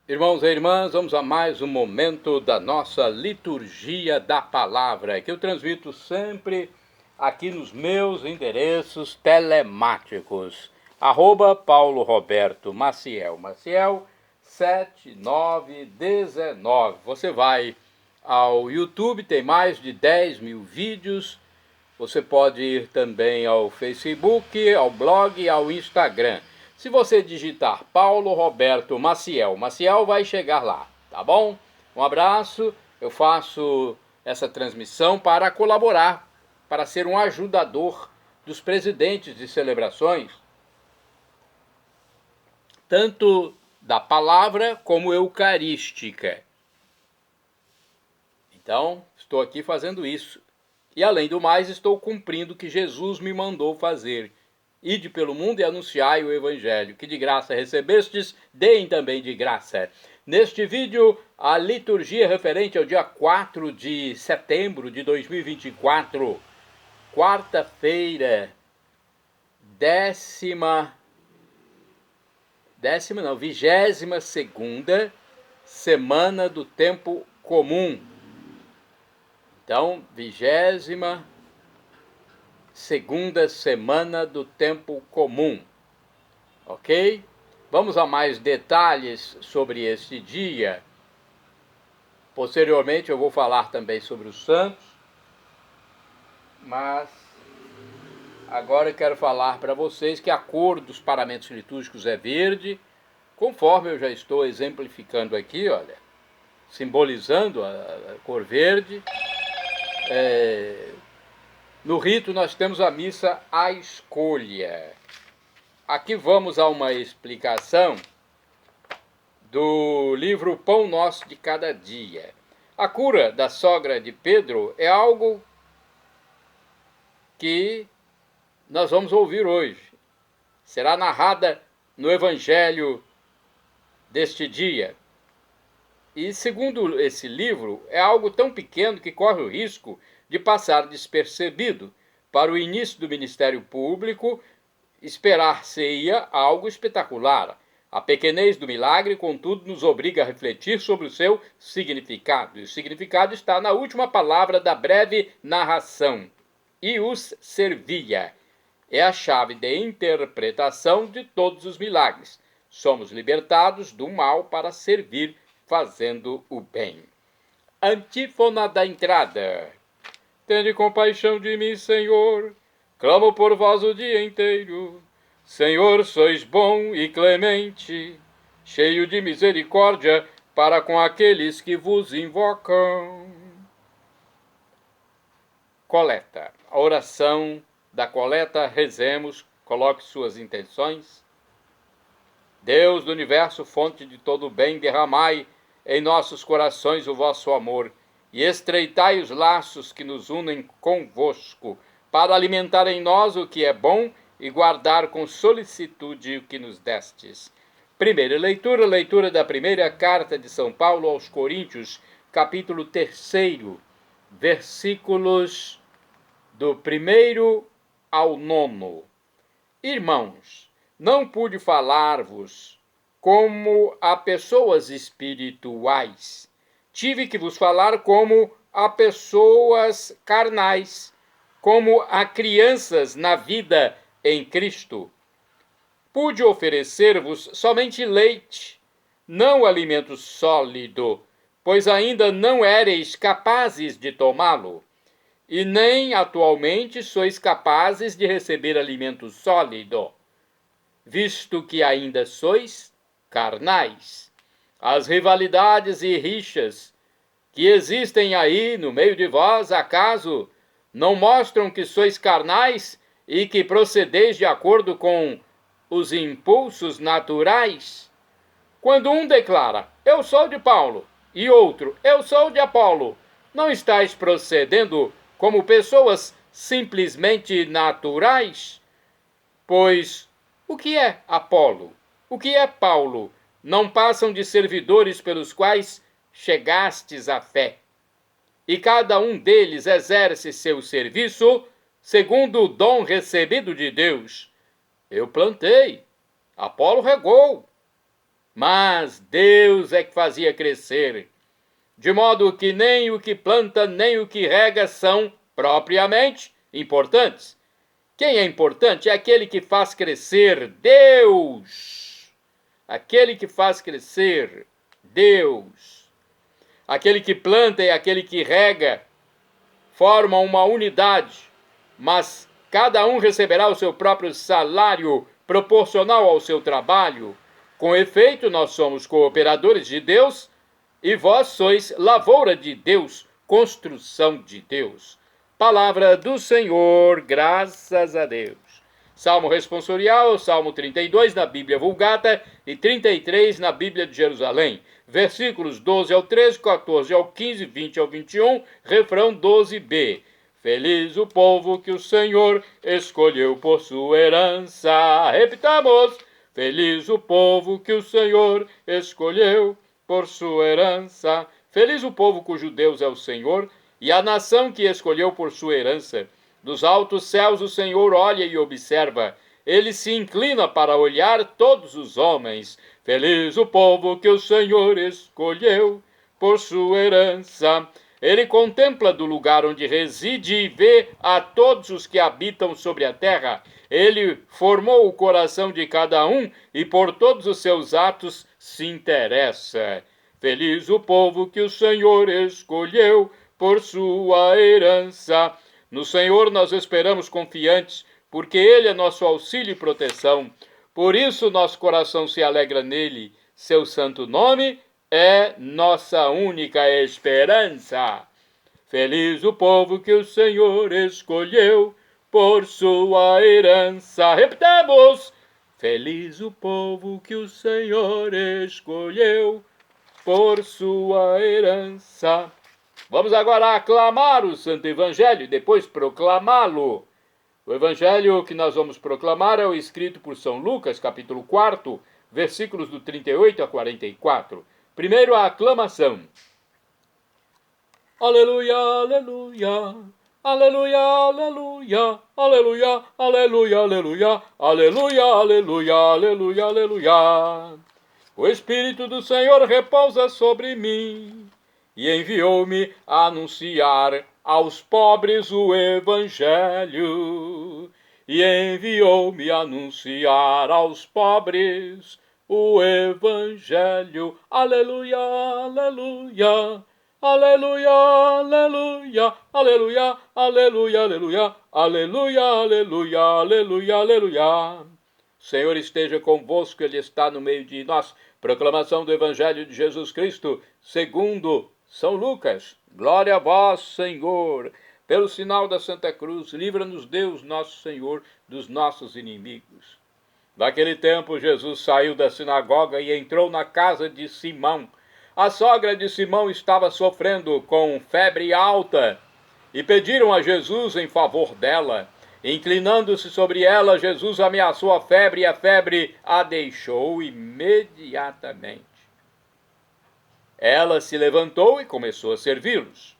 Irmãos e irmãs, vamos a mais um momento da nossa liturgia da palavra, que eu transmito sempre aqui nos meus endereços telemáticos. @Paulo Roberto Maciel, Maciel 7919. Você vai ao YouTube, tem mais de 10 mil vídeos. Você pode ir também ao Facebook, ao blog, ao Instagram. Se você digitar Paulo Roberto Maciel, Maciel vai chegar lá, tá bom? Um abraço, eu faço essa transmissão para colaborar, para ser um ajudador dos presidentes de celebrações, tanto da palavra como eucarística. Então, estou aqui fazendo isso. E além do mais, estou cumprindo o que Jesus me mandou fazer. Ide pelo mundo e anunciai o Evangelho, que de graça recebestes, deem também de graça. Neste vídeo, a liturgia referente ao dia 4 de setembro de 2024, quarta-feira, 22ª semana do tempo comum. Então, 22ª semana do tempo comum, ok? Vamos a mais detalhes sobre este dia. Posteriormente eu vou falar também sobre os santos, mas agora eu quero falar para vocês que a cor dos paramentos litúrgicos é verde, conforme eu já estou exemplificando aqui, olha, simbolizando a cor verde. No rito nós temos a missa à escolha. Aqui vamos a uma explicação do livro Pão Nosso de Cada Dia. A cura da sogra de Pedro é algo que nós vamos ouvir hoje. Será narrada no Evangelho deste dia. E segundo esse livro, é algo tão pequeno que corre o risco de passar despercebido. Para o início do ministério público, esperar-se-ia algo espetacular. A pequenez do milagre, contudo, nos obriga a refletir sobre o seu significado. E o significado está na última palavra da breve narração. E os servia. É a chave de interpretação de todos os milagres. Somos libertados do mal para servir, fazendo o bem. Antífona da entrada. Tende compaixão de mim, Senhor. Clamo por vós o dia inteiro. Senhor, sois bom e clemente, cheio de misericórdia para com aqueles que vos invocam. Coleta. A oração da coleta, rezemos, coloque suas intenções. Deus do universo, fonte de todo o bem, derramai em nossos corações o vosso amor e estreitai os laços que nos unem convosco, para alimentar em nós o que é bom e guardar com solicitude o que nos destes. Primeira leitura, leitura da primeira carta de São Paulo aos Coríntios, capítulo 3, versículos do 1º ao 9. Irmãos, não pude falar-vos como a pessoas espirituais. Tive que vos falar como a pessoas carnais, como a crianças na vida em Cristo. Pude oferecer-vos somente leite, não alimento sólido, pois ainda não éreis capazes de tomá-lo, e nem atualmente sois capazes de receber alimento sólido, visto que ainda sois carnais. As rivalidades e rixas que existem aí no meio de vós, acaso não mostram que sois carnais e que procedeis de acordo com os impulsos naturais? Quando um declara, eu sou de Paulo, e outro, eu sou de Apolo, não estáis procedendo como pessoas simplesmente naturais? Pois o que é Apolo? O que é Paulo? Não passam de servidores pelos quais chegastes à fé. E cada um deles exerce seu serviço segundo o dom recebido de Deus. Eu plantei, Apolo regou, mas Deus é que fazia crescer, de modo que nem o que planta nem o que rega são propriamente importantes. Quem é importante é aquele que faz crescer, Deus. Aquele que faz crescer, Deus. Aquele que planta e aquele que rega formam uma unidade, mas cada um receberá o seu próprio salário proporcional ao seu trabalho. Com efeito, nós somos cooperadores de Deus e vós sois lavoura de Deus, construção de Deus. Palavra do Senhor, graças a Deus. Salmo responsorial, Salmo 32 na Bíblia Vulgata e 33 na Bíblia de Jerusalém. Versículos 12 ao 13, 14 ao 15, 20 ao 21, refrão 12b. Feliz o povo que o Senhor escolheu por sua herança. Repitamos. Feliz o povo que o Senhor escolheu por sua herança. Feliz o povo cujo Deus é o Senhor e a nação que escolheu por sua herança. Dos altos céus o Senhor olha e observa. Ele se inclina para olhar todos os homens. Feliz o povo que o Senhor escolheu por sua herança. Ele contempla do lugar onde reside e vê a todos os que habitam sobre a terra. Ele formou o coração de cada um e por todos os seus atos se interessa. Feliz o povo que o Senhor escolheu por sua herança. No Senhor nós esperamos confiantes, porque Ele é nosso auxílio e proteção. Por isso nosso coração se alegra nele. Seu santo nome é nossa única esperança. Feliz o povo que o Senhor escolheu por sua herança. Repitamos. Feliz o povo que o Senhor escolheu por sua herança. Vamos agora aclamar o Santo Evangelho e depois proclamá-lo. O Evangelho que nós vamos proclamar é o escrito por São Lucas, capítulo 4, versículos do 38 a 44. Primeiro a aclamação. Aleluia, aleluia, aleluia, aleluia, aleluia, aleluia, aleluia, aleluia, aleluia, aleluia, aleluia. O Espírito do Senhor repousa sobre mim e enviou-me a anunciar aos pobres o Evangelho. E enviou-me a anunciar aos pobres o Evangelho. Aleluia, aleluia, aleluia, aleluia, aleluia, aleluia, aleluia, aleluia, aleluia, aleluia, aleluia. Senhor esteja convosco, Ele está no meio de nós. Proclamação do Evangelho de Jesus Cristo, segundo São Lucas. Glória a vós, Senhor. Pelo sinal da Santa Cruz, livra-nos Deus, nosso Senhor, dos nossos inimigos. Naquele tempo, Jesus saiu da sinagoga e entrou na casa de Simão. A sogra de Simão estava sofrendo com febre alta e pediram a Jesus em favor dela. Inclinando-se sobre ela, Jesus ameaçou a febre e a febre a deixou imediatamente. Ela se levantou e começou a servi-los.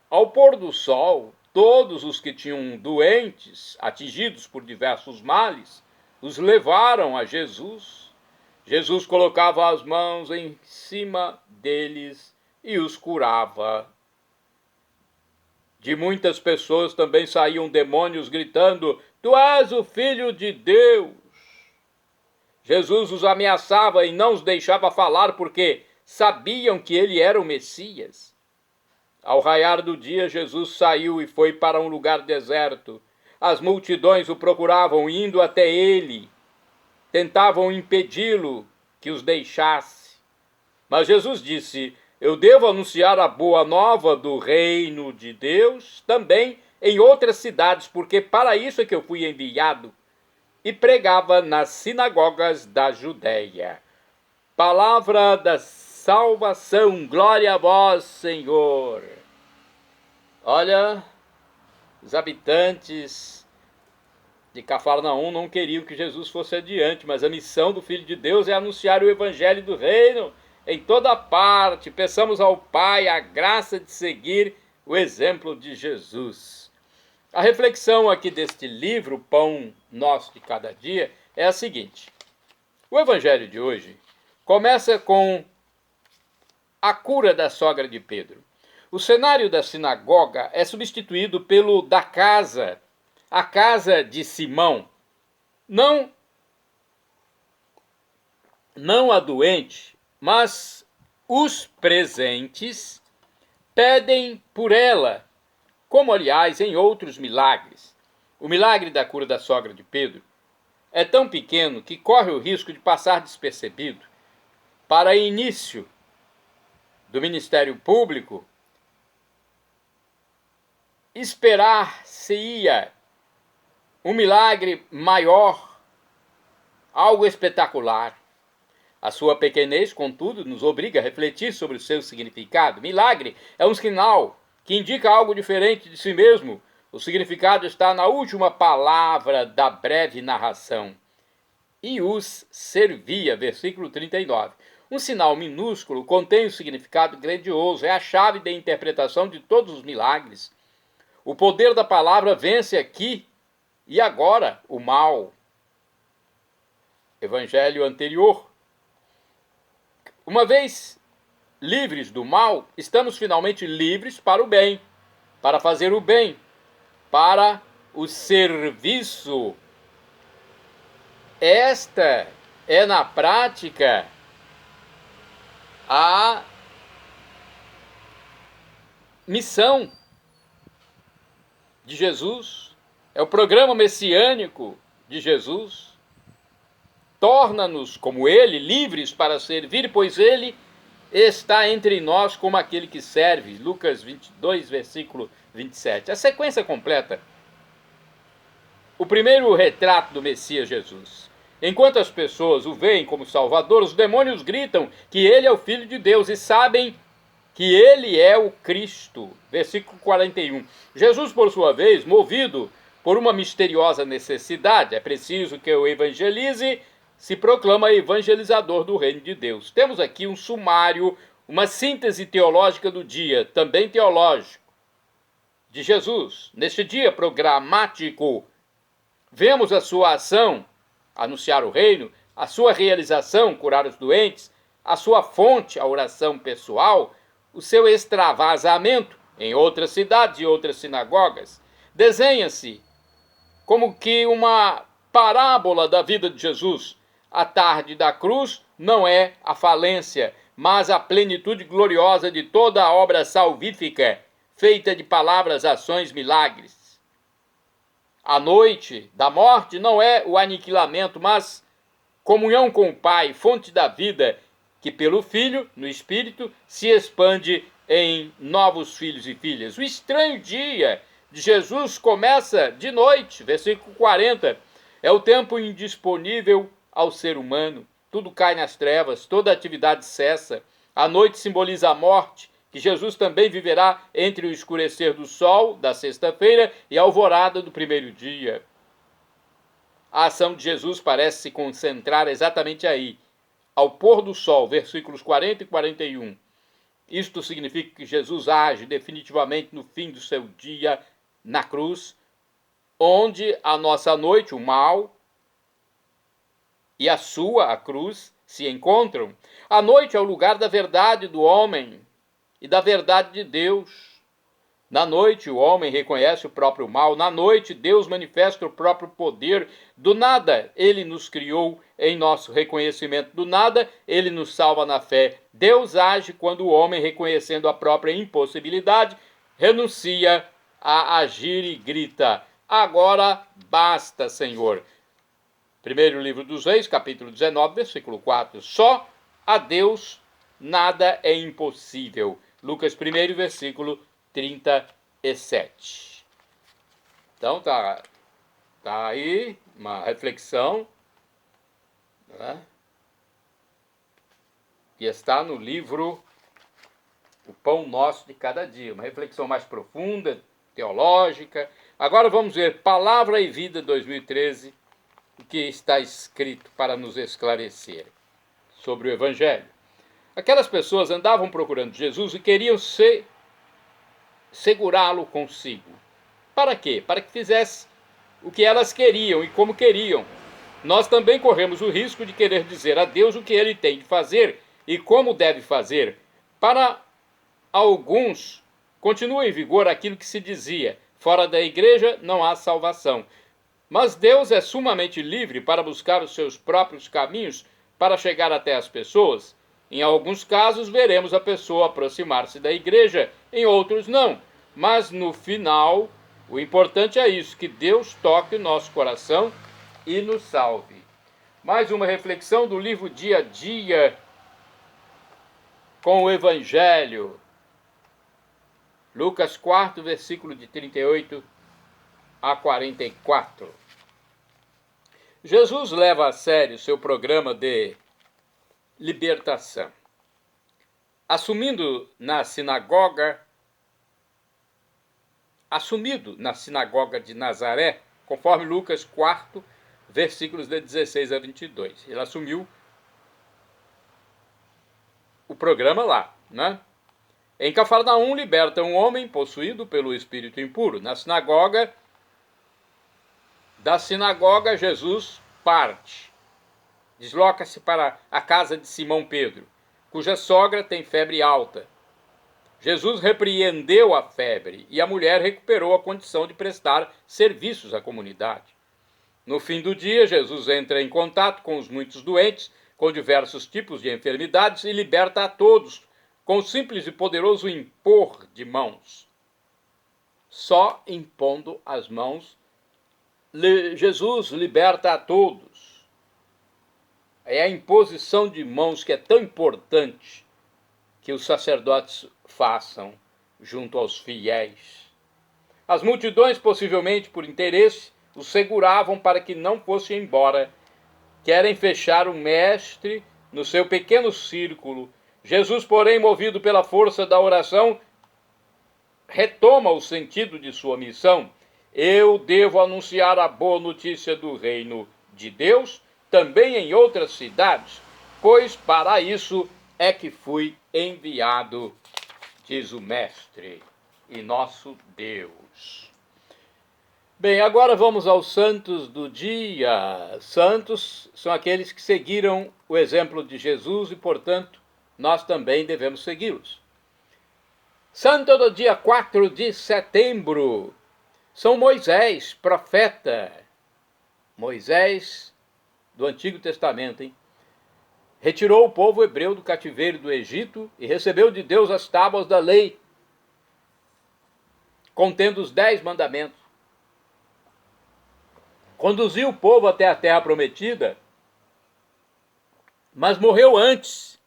Ao pôr do sol, todos os que tinham doentes, atingidos por diversos males, os levaram a Jesus. Jesus colocava as mãos em cima deles e os curava. De muitas pessoas também saíam demônios gritando: Tu és o Filho de Deus. Jesus os ameaçava e não os deixava falar porque sabiam que ele era o Messias. Ao raiar do dia, Jesus saiu e foi para um lugar deserto. As multidões o procuravam, indo até ele. Tentavam impedi-lo que os deixasse. Mas Jesus disse: Eu devo anunciar a boa nova do reino de Deus também em outras cidades, porque para isso é que eu fui enviado. E pregava nas sinagogas da Judéia. Palavra da salvação, glória a vós, Senhor. Olha, os habitantes de Cafarnaum não queriam que Jesus fosse adiante, mas a missão do Filho de Deus é anunciar o Evangelho do Reino em toda parte. Peçamos ao Pai a graça de seguir o exemplo de Jesus. A reflexão aqui deste livro, Pão Nosso de Cada Dia, é a seguinte. O Evangelho de hoje começa com a cura da sogra de Pedro. O cenário da sinagoga é substituído pelo da casa, a casa de Simão. Não a doente, mas os presentes pedem por ela, como aliás em outros milagres. O milagre da cura da sogra de Pedro é tão pequeno que corre o risco de passar despercebido. Para início do ministério público, esperar-se-ia um milagre maior, algo espetacular. A sua pequenez, contudo, nos obriga a refletir sobre o seu significado. Milagre é um sinal que indica algo diferente de si mesmo. O significado está na última palavra da breve narração. E os servia, versículo 39. Um sinal minúsculo contém um significado grandioso, é a chave da interpretação de todos os milagres. O poder da palavra vence aqui e agora o mal. Evangelho anterior. Uma vez livres do mal, estamos finalmente livres para o bem, para fazer o bem, para o serviço. Esta é, na prática, a missão de Jesus, é o programa messiânico de Jesus. Torna-nos, como ele, livres para servir, pois ele está entre nós como aquele que serve. Lucas 22, versículo 27. A sequência completa. O primeiro retrato do Messias Jesus. Enquanto as pessoas o veem como Salvador, os demônios gritam que ele é o Filho de Deus e sabem que ele é o Cristo. Versículo 41. Jesus, por sua vez, movido por uma misteriosa necessidade, é preciso que eu evangelize, se proclama evangelizador do reino de Deus. Temos aqui um sumário, uma síntese teológica do dia, também teológico, de Jesus. Neste dia programático, vemos a sua ação, anunciar o reino, a sua realização, curar os doentes, a sua fonte, a oração pessoal, o seu extravasamento em outras cidades e outras sinagogas. Desenha-se como que uma parábola da vida de Jesus. A tarde da cruz não é a falência, mas a plenitude gloriosa de toda a obra salvífica, feita de palavras, ações, milagres. A noite da morte não é o aniquilamento, mas comunhão com o Pai, fonte da vida, que pelo Filho, no Espírito, se expande em novos filhos e filhas. O estranho dia de Jesus começa de noite, versículo 40. É o tempo indisponível ao ser humano. Tudo cai nas trevas, toda atividade cessa. A noite simboliza a morte, que Jesus também viverá entre o escurecer do sol da sexta-feira e a alvorada do primeiro dia. A ação de Jesus parece se concentrar exatamente aí, ao pôr do sol, versículos 40 e 41. Isto significa que Jesus age definitivamente no fim do seu dia na cruz, onde a nossa noite, o mal, e a sua, a cruz, se encontram. A noite é o lugar da verdade do homem e da verdade de Deus. Na noite, o homem reconhece o próprio mal. Na noite, Deus manifesta o próprio poder. Do nada, ele nos criou em nosso reconhecimento. Do nada, ele nos salva na fé. Deus age quando o homem, reconhecendo a própria impossibilidade, renuncia a agir e grita: agora basta, Senhor. Primeiro livro dos Reis, capítulo 19, versículo 4. Só a Deus nada é impossível. Lucas 1, versículo 37. Então tá aí uma reflexão, né? E está no livro O Pão Nosso de Cada Dia. Uma reflexão mais profunda, teológica. Agora vamos ver Palavra e Vida 2013. O que está escrito para nos esclarecer sobre o Evangelho. Aquelas pessoas andavam procurando Jesus e queriam segurá-lo consigo. Para quê? Para que fizesse o que elas queriam e como queriam. nós também corremos o risco de querer dizer a Deus o que ele tem de fazer e como deve fazer. Para alguns, continua em vigor aquilo que se dizia: fora da igreja não há salvação. Mas Deus é sumamente livre para buscar os seus próprios caminhos para chegar até as pessoas. Em alguns casos, veremos a pessoa aproximar-se da igreja, em outros não. Mas no final, o importante é isso, que Deus toque o nosso coração e nos salve. Mais uma reflexão do livro Dia a Dia com o Evangelho. Lucas 4, versículo de 38 a 44. Jesus leva a sério seu programa de libertação. Assumido na sinagoga de Nazaré, conforme Lucas 4, versículos de 16 a 22. Ele assumiu o programa lá, né? Em Cafarnaum liberta um homem possuído pelo espírito impuro. Da sinagoga, Jesus parte. Desloca-se para a casa de Simão Pedro, cuja sogra tem febre alta. Jesus repreendeu a febre e a mulher recuperou a condição de prestar serviços à comunidade. No fim do dia, Jesus entra em contato com os muitos doentes, com diversos tipos de enfermidades e liberta a todos, com o simples e poderoso impor de mãos. Só impondo as mãos, Jesus liberta a todos. É a imposição de mãos que é tão importante que os sacerdotes façam junto aos fiéis. As multidões, possivelmente por interesse, o seguravam para que não fosse embora. Querem fechar o mestre no seu pequeno círculo. Jesus, porém, movido pela força da oração, retoma o sentido de sua missão. Eu devo anunciar a boa notícia do reino de Deus também em outras cidades, pois para isso é que fui enviado, diz o Mestre e nosso Deus. Bem, agora vamos aos santos do dia. Santos são aqueles que seguiram o exemplo de Jesus e, portanto, nós também devemos segui-los. Santo do dia 4 de setembro, São Moisés, profeta. Moisés do Antigo Testamento, hein? Retirou o povo hebreu do cativeiro do Egito e recebeu de Deus as tábuas da lei, contendo os 10 mandamentos. Conduziu o povo até a terra prometida, mas morreu antes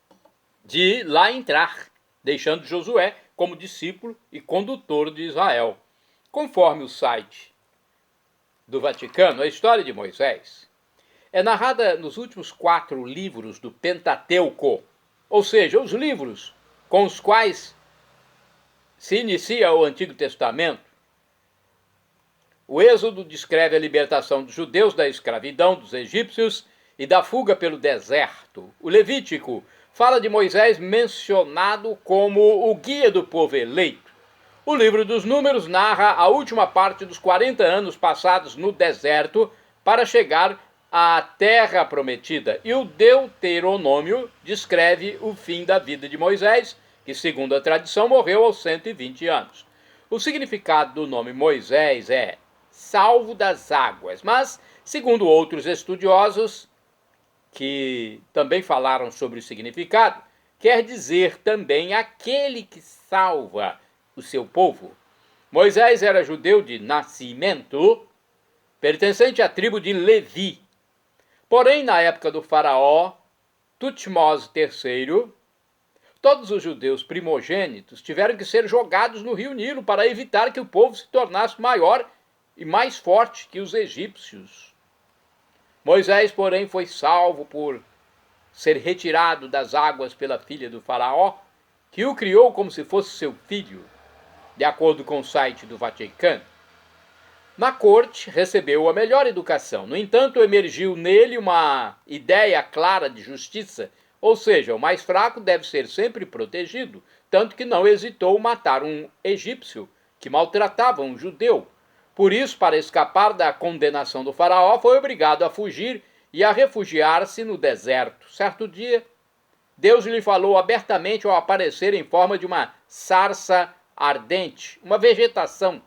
de lá entrar, deixando Josué como discípulo e condutor de Israel. Conforme o site do Vaticano, a história de Moisés é narrada nos últimos 4 livros do Pentateuco, ou seja, os livros com os quais se inicia o Antigo Testamento. O Êxodo descreve a libertação dos judeus da escravidão dos egípcios e da fuga pelo deserto. O Levítico fala de Moisés mencionado como o guia do povo eleito. O livro dos Números narra a última parte dos 40 anos passados no deserto para chegar à terra prometida. E o Deuteronômio descreve o fim da vida de Moisés, que, segundo a tradição, morreu aos 120 anos. O significado do nome Moisés é salvo das águas, mas, segundo outros estudiosos que também falaram sobre o significado, quer dizer também aquele que salva o seu povo. Moisés era judeu de nascimento, pertencente à tribo de Levi. Porém, na época do faraó Tutmose III, todos os judeus primogênitos tiveram que ser jogados no rio Nilo para evitar que o povo se tornasse maior e mais forte que os egípcios. Moisés, porém, foi salvo por ser retirado das águas pela filha do faraó, que o criou como se fosse seu filho, de acordo com o site do Vaticano. Na corte, recebeu a melhor educação. No entanto, emergiu nele uma ideia clara de justiça, ou seja, o mais fraco deve ser sempre protegido, tanto que não hesitou em matar um egípcio que maltratava um judeu. Por isso, para escapar da condenação do faraó, foi obrigado a fugir e a refugiar-se no deserto. Certo dia, Deus lhe falou abertamente ao aparecer em forma de uma sarça ardente, uma vegetação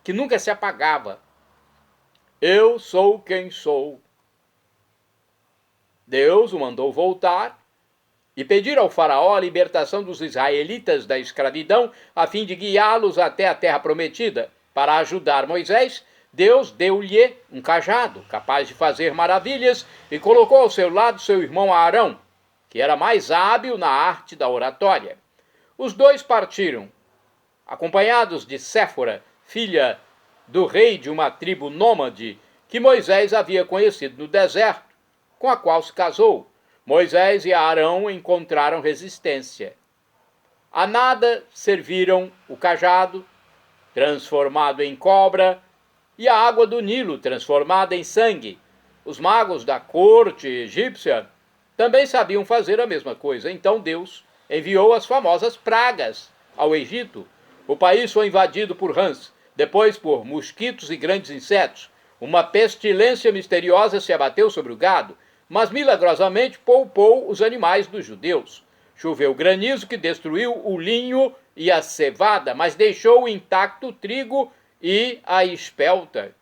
que nunca se apagava. Eu sou quem sou. Deus o mandou voltar e pedir ao faraó a libertação dos israelitas da escravidão, a fim de guiá-los até a terra prometida. Para ajudar Moisés, Deus deu-lhe um cajado, capaz de fazer maravilhas, e colocou ao seu lado seu irmão Arão, que era mais hábil na arte da oratória. Os dois partiram, acompanhados de Séfora, filha do rei de uma tribo nômade, que Moisés havia conhecido no deserto, com a qual se casou. Moisés e Arão encontraram resistência. A nada serviram o cajado, transformado em cobra, e a água do Nilo, transformada em sangue. Os magos da corte egípcia também sabiam fazer a mesma coisa. Então Deus enviou as famosas pragas ao Egito. O país foi invadido por rãs, depois por mosquitos e grandes insetos. Uma pestilência misteriosa se abateu sobre o gado, mas milagrosamente poupou os animais dos judeus. Choveu granizo que destruiu o linho e a cevada, mas deixou intacto o trigo e a espelta.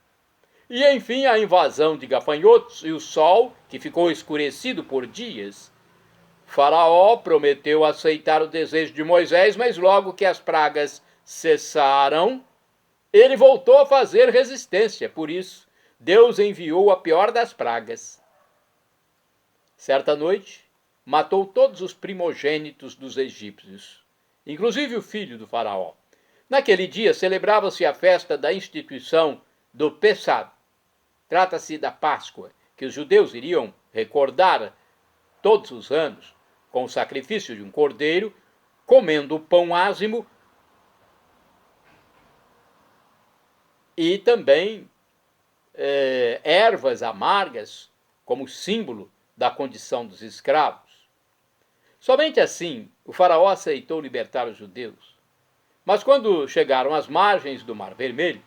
E enfim a invasão de gafanhotos e o sol, que ficou escurecido por dias. Faraó prometeu aceitar o desejo de Moisés, mas logo que as pragas cessaram, ele voltou a fazer resistência. Por isso, Deus enviou a pior das pragas. Certa noite, matou todos os primogênitos dos egípcios, inclusive o filho do faraó. Naquele dia celebrava-se a festa da instituição do Pessah. Trata-se da Páscoa, que os judeus iriam recordar todos os anos com o sacrifício de um cordeiro, comendo pão ázimo e também ervas amargas como símbolo da condição dos escravos. Somente assim o faraó aceitou libertar os judeus. Mas quando chegaram às margens do Mar Vermelho,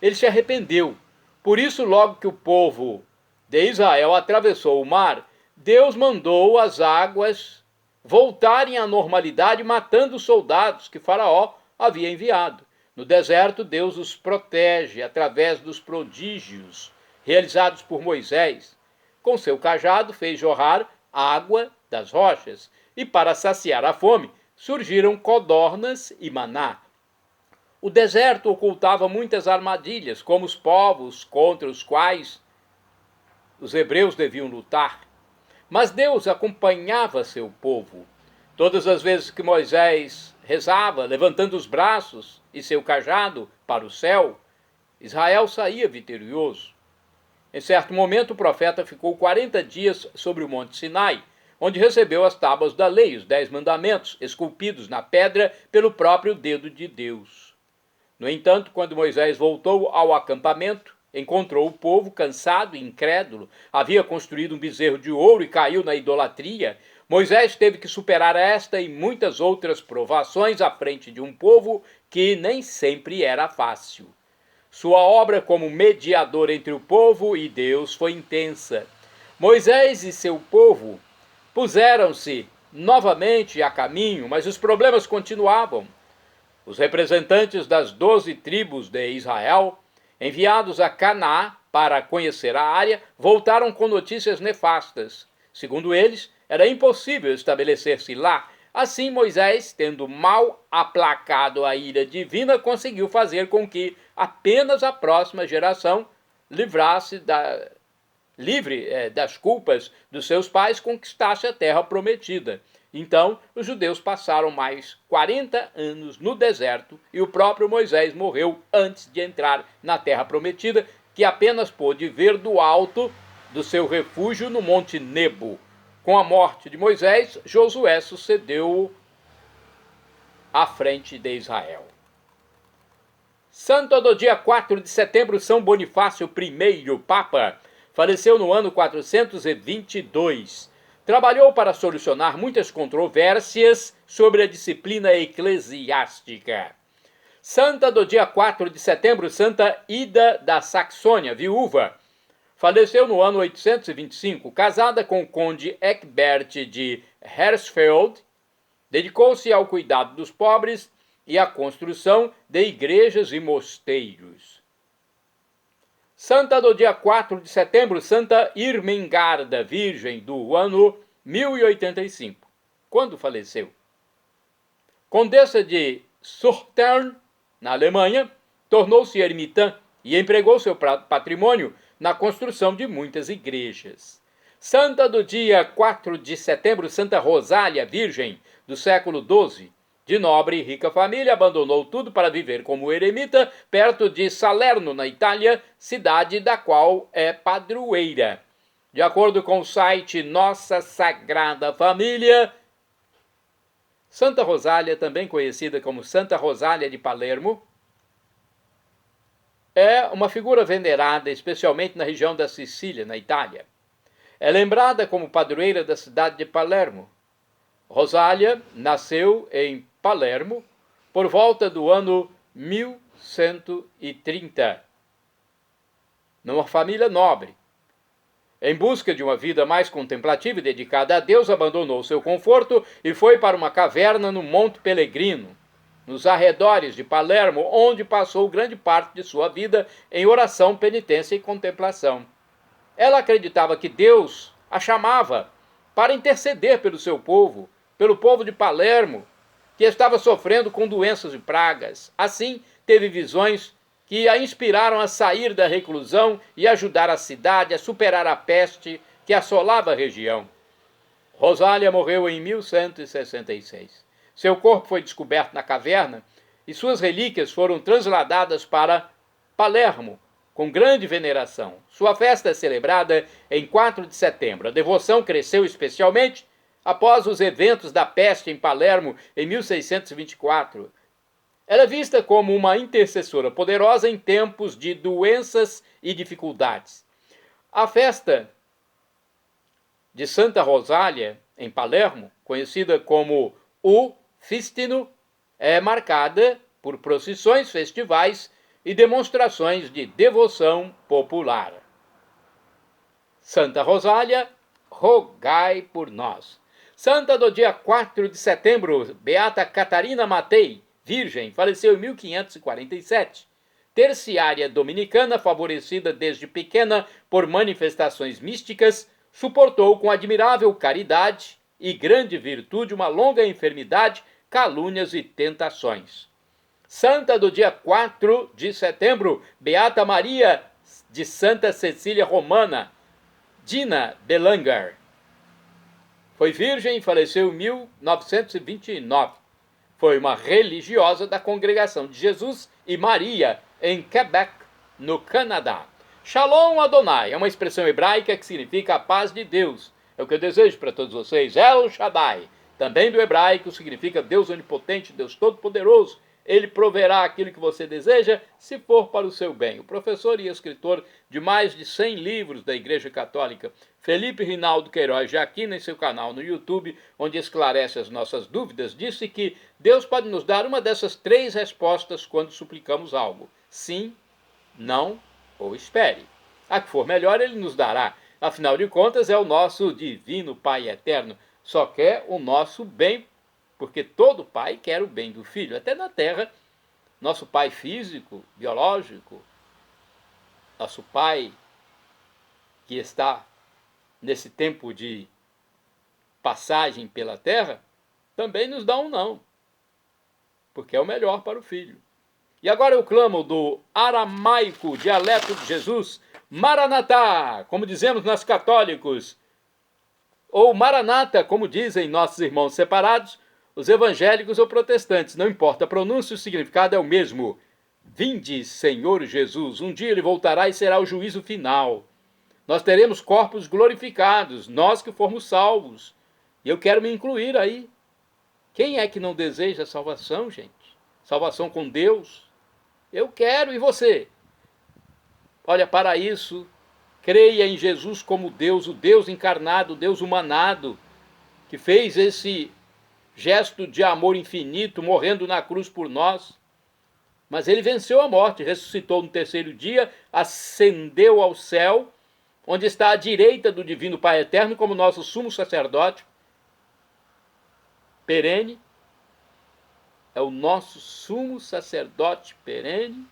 ele se arrependeu. Por isso, logo que o povo de Israel atravessou o mar, Deus mandou as águas voltarem à normalidade, matando os soldados que Faraó havia enviado. No deserto, Deus os protege através dos prodígios realizados por Moisés. Com seu cajado fez jorrar água das rochas, e para saciar a fome surgiram codornas e maná. O deserto ocultava muitas armadilhas, como os povos contra os quais os hebreus deviam lutar. Mas Deus acompanhava seu povo. Todas as vezes que Moisés rezava, levantando os braços e seu cajado para o céu, Israel saía vitorioso. Em certo momento, o profeta ficou 40 dias sobre o Monte Sinai, onde recebeu as tábuas da lei, os 10 mandamentos, esculpidos na pedra pelo próprio dedo de Deus. No entanto, quando Moisés voltou ao acampamento, encontrou o povo cansado e incrédulo, havia construído um bezerro de ouro e caiu na idolatria. Moisés teve que superar esta e muitas outras provações à frente de um povo que nem sempre era fácil. Sua obra como mediador entre o povo e Deus foi intensa. Moisés e seu povo puseram-se novamente a caminho, mas os problemas continuavam. Os representantes das 12 tribos de Israel, enviados a Canaã para conhecer a área, voltaram com notícias nefastas. Segundo eles, era impossível estabelecer-se lá. Assim, Moisés, tendo mal aplacado a ira divina, conseguiu fazer com que apenas a próxima geração livre das culpas dos seus pais, conquistasse a terra prometida. Então, os judeus passaram mais 40 anos no deserto e o próprio Moisés morreu antes de entrar na terra prometida, que apenas pôde ver do alto do seu refúgio no Monte Nebo. Com a morte de Moisés, Josué sucedeu à frente de Israel. Santo do dia 4 de setembro, São Bonifácio I, Papa, faleceu no ano 422. Trabalhou para solucionar muitas controvérsias sobre a disciplina eclesiástica. Santa do dia 4 de setembro, Santa Ida da Saxônia, viúva, Faleceu no ano 825, casada com o conde Egbert de Hersfeld, dedicou-se ao cuidado dos pobres e à construção de igrejas e mosteiros. Santa do dia 4 de setembro, Santa Irmingarda, virgem, do ano 1085. Quando faleceu? Condessa de Surtern, na Alemanha, tornou-se ermitã e empregou seu patrimônio na construção de muitas igrejas. Santa do dia 4 de setembro, Santa Rosália, virgem, do século XII, de nobre e rica família, abandonou tudo para viver como eremita perto de Salerno, na Itália, cidade da qual é padroeira. De acordo com o site Nossa Sagrada Família, Santa Rosália, também conhecida como Santa Rosália de Palermo, é uma figura venerada especialmente na região da Sicília, na Itália. É lembrada como padroeira da cidade de Palermo. Rosália nasceu em Palermo por volta do ano 1130, numa família nobre. Em busca de uma vida mais contemplativa e dedicada a Deus, abandonou seu conforto e foi para uma caverna no Monte Pelegrino, nos arredores de Palermo, onde passou grande parte de sua vida em oração, penitência e contemplação. Ela acreditava que Deus a chamava para interceder pelo seu povo, pelo povo de Palermo, que estava sofrendo com doenças e pragas. Assim, teve visões que a inspiraram a sair da reclusão e ajudar a cidade a superar a peste que assolava a região. Rosália morreu em 1166. Seu corpo foi descoberto na caverna e suas relíquias foram transladadas para Palermo, com grande veneração. Sua festa é celebrada em 4 de setembro. A devoção cresceu especialmente após os eventos da peste em Palermo em 1624. Ela é vista como uma intercessora poderosa em tempos de doenças e dificuldades. A festa de Santa Rosália, em Palermo, conhecida como o Fistino, é marcada por procissões, festivais e demonstrações de devoção popular. Santa Rosália, rogai por nós. Santa do dia 4 de setembro, Beata Catarina Matei, virgem, faleceu em 1547. Terciária dominicana, favorecida desde pequena por manifestações místicas, suportou com admirável caridade e grande virtude uma longa enfermidade, calúnias e tentações. Santa do dia 4 de setembro, Beata Maria de Santa Cecília Romana, Dina Belanger. Foi virgem e faleceu em 1929. Foi uma religiosa da Congregação de Jesus e Maria, em Quebec, no Canadá. Shalom Adonai é uma expressão hebraica que significa a paz de Deus. É o que eu desejo para todos vocês. El Shaddai, também do hebraico, significa Deus onipotente, Deus todo-poderoso. Ele proverá aquilo que você deseja, se for para o seu bem. O professor e escritor de mais de 100 livros da Igreja Católica, Felipe Rinaldo Queiroz, já aqui em seu canal no YouTube, onde esclarece as nossas dúvidas, disse que Deus pode nos dar uma dessas 3 respostas quando suplicamos algo: sim, não ou espere. A que for melhor, ele nos dará. Afinal de contas, é o nosso divino Pai eterno. Só quer o nosso bem, porque todo pai quer o bem do filho. Até na terra, nosso pai físico, biológico, nosso pai que está nesse tempo de passagem pela terra, também nos dá um não, porque é o melhor para o filho. E agora eu clamo do aramaico, dialeto de Jesus, Maranatá, como dizemos nós católicos, ou Maranata, como dizem nossos irmãos separados, os evangélicos ou protestantes, não importa a pronúncia, o significado é o mesmo. Vinde, Senhor Jesus, um dia ele voltará e será o juízo final. Nós teremos corpos glorificados, nós que formos salvos. E eu quero me incluir aí. Quem é que não deseja salvação, gente? Salvação com Deus? Eu quero, e você? Olha, para isso, creia em Jesus como Deus, o Deus encarnado, o Deus humanado, que fez esse gesto de amor infinito, morrendo na cruz por nós. Mas ele venceu a morte, ressuscitou no terceiro dia, ascendeu ao céu onde está à direita do Divino Pai Eterno como nosso sumo sacerdote perene. É o nosso sumo sacerdote perene.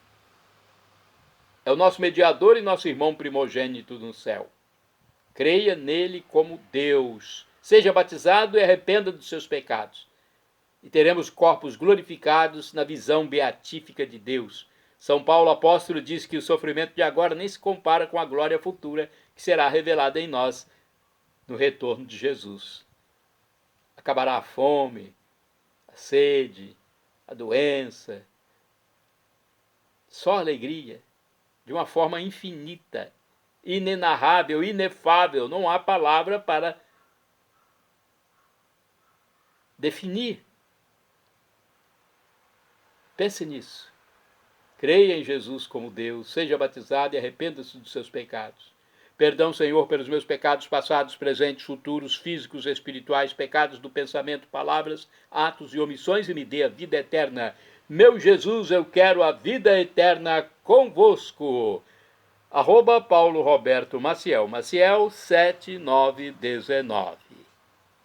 É o nosso mediador e nosso irmão primogênito no céu. Creia nele como Deus. Seja batizado e arrependa dos seus pecados. E teremos corpos glorificados na visão beatífica de Deus. São Paulo apóstolo diz que o sofrimento de agora nem se compara com a glória futura que será revelada em nós no retorno de Jesus. Acabará a fome, a sede, a doença. Só alegria, de uma forma infinita, inenarrável, inefável. Não há palavra para definir. Pense nisso. Creia em Jesus como Deus, seja batizado e arrependa-se dos seus pecados. Perdão, Senhor, pelos meus pecados passados, presentes, futuros, físicos, espirituais, pecados do pensamento, palavras, atos e omissões, e me dê a vida eterna. Meu Jesus, eu quero a vida eterna convosco. @ Paulo Roberto Maciel, Maciel 7919.